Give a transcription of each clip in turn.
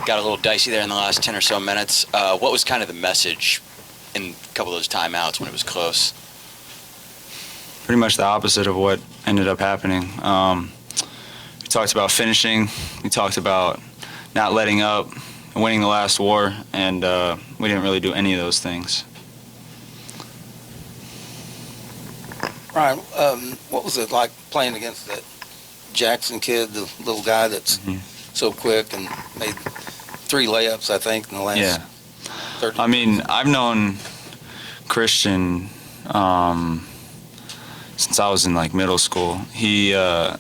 got a little dicey there in the last 10 or so minutes. What was kind of the message in a couple of those timeouts when it was close? Pretty much the opposite of what ended up happening. We talked about finishing. We talked about not letting up, winning the last war, and we didn't really do any of those things. Ryan, what was it like playing against that Jackson kid, the little guy that's so quick and made 3 layups, I think, in the last 30 I mean, I've known Christian since I was in like middle school. I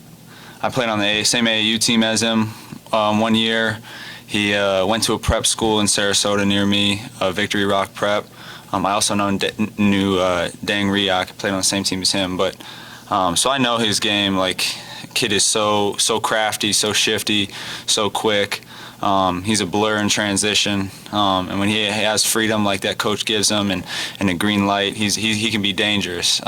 played on the same AAU team as him 1 year. He went to a prep school in Sarasota near me, Victory Rock Prep. I also knew Dang Riak, played on the same team as him. But so I know his game. Like, kid is so crafty, so shifty, so quick. He's a blur in transition, and when he has freedom like that coach gives him and a green light, he can be dangerous.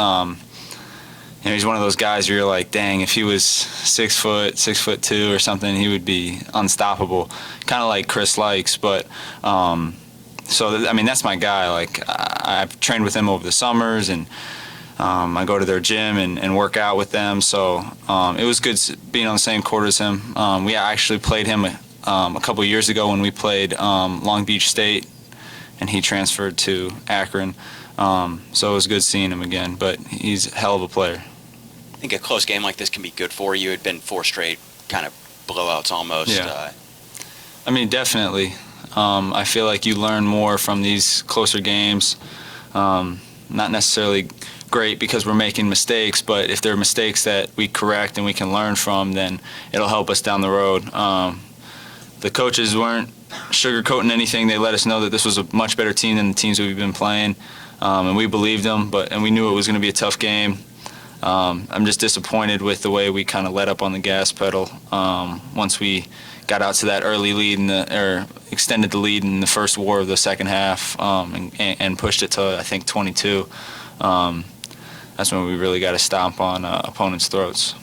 He's one of those guys where you're like, dang, if he was 6 foot, 6'2" or something, he would be unstoppable. Kind of like Chris likes, but I mean, that's my guy. Like, I've trained with him over the summers, and I go to their gym and work out with them. So it was good being on the same court as him. We actually played him a couple years ago when we played Long Beach State, and he transferred to Akron. So it was good seeing him again, but he's a hell of a player. I think a close game like this can be good for you. It had been 4 straight kind of blowouts almost. Yeah. I mean, definitely. I feel like you learn more from these closer games. Not necessarily great because we're making mistakes, but if there are mistakes that we correct and we can learn from, then it'll help us down the road. The coaches weren't sugarcoating anything. They let us know that this was a much better team than the teams we've been playing, and we believed them, and we knew it was going to be a tough game. I'm just disappointed with the way we kind of let up on the gas pedal once we got out to that early lead or extended the lead in the first war of the second half and pushed it to, I think, 22. That's when we really got to stomp on opponents' throats.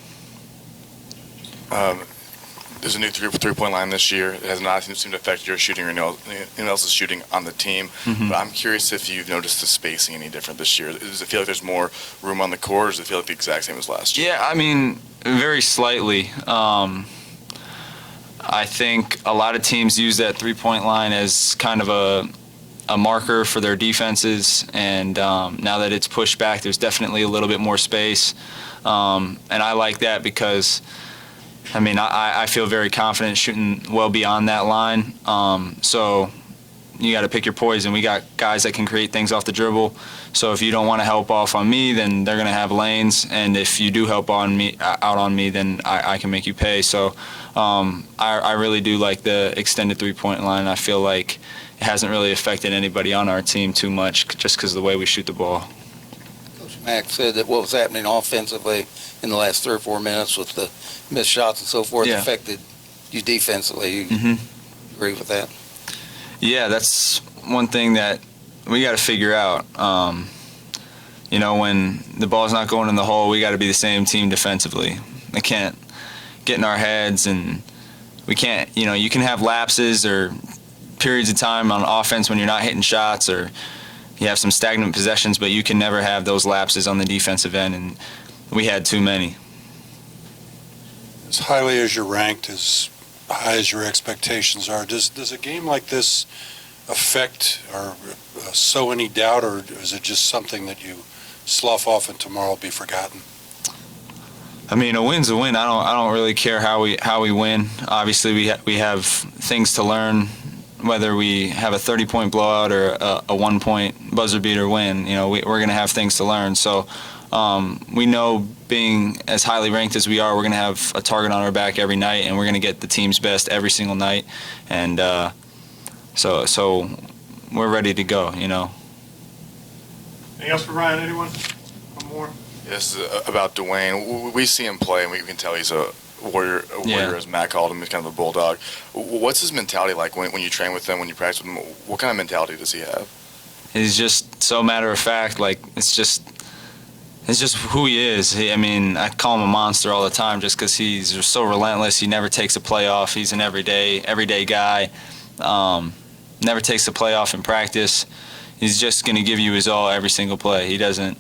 There's a new three-point line this year. It has not seemed to affect your shooting or anyone else's shooting on the team. But I'm curious if you've noticed the spacing any different this year. Does it feel like there's more room on the court, or does it feel like the exact same as last year? Yeah, I mean, very slightly. I think a lot of teams use that three-point line as kind of a marker for their defenses, and now that it's pushed back, there's definitely a little bit more space. And I like that because, I mean, I feel very confident shooting well beyond that line. So you got to pick your poison. We got guys that can create things off the dribble. So if you don't want to help off on me, then they're going to have lanes. And if you do help out on me, then I can make you pay. So I really do like the extended three-point line. I feel like it hasn't really affected anybody on our team too much just because of the way we shoot the ball. Coach Mack said that what was happening offensively in the last 3 or 4 minutes with the missed shots and so forth affected you defensively. You agree with that? Yeah, that's one thing that we got to figure out. You know, when the ball's not going in the hole, we got to be the same team defensively. They can't get in our heads, and we can't, you know, you can have lapses or periods of time on offense when you're not hitting shots or you have some stagnant possessions, but you can never have those lapses on the defensive end, and we had too many. As highly as you're ranked, as high as your expectations are, does a game like this affect or sow any doubt, or is it just something that you slough off and tomorrow will be forgotten? I mean, a win's a win. I don't really care how we win. Obviously, we have things to learn, whether we have a 30-point blowout or a 1-point buzzer beater win. You know, we're going to have things to learn. So we know, being as highly ranked as we are, we're going to have a target on our back every night, and we're going to get the team's best every single night. And so we're ready to go, you know. Anything else for Ryan? Anyone? One more? Yes, about Dwayne. We see him play, and we can tell he's a warrior, as Matt called him. He's kind of a bulldog. What's his mentality like when you train with him, when you practice with him? What kind of mentality does he have? He's just so matter of fact. Like, it's just who he is. I mean, I call him a monster all the time just because he's so relentless. He never takes a play off. He's an everyday guy. Never takes the play off in practice. He's just going to give you his all every single play. He doesn't,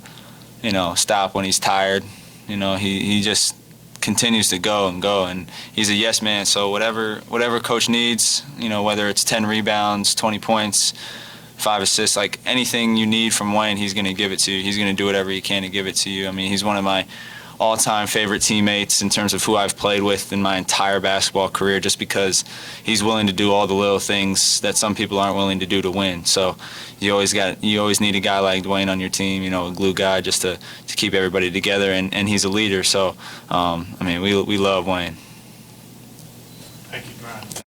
stop when he's tired. He just continues to go and go, and he's a yes man. So whatever coach needs, whether it's 10 rebounds, 20 points, 5 assists, like anything you need from Wayne, he's going to give it to you. He's going to do whatever he can to give it to you. I mean, he's one of my all-time favorite teammates in terms of who I've played with in my entire basketball career, just because he's willing to do all the little things that some people aren't willing to do to win. So you always need a guy like Dwayne on your team, a glue guy, just to keep everybody together, and he's a leader. So we love Wayne. Thank you, Brian.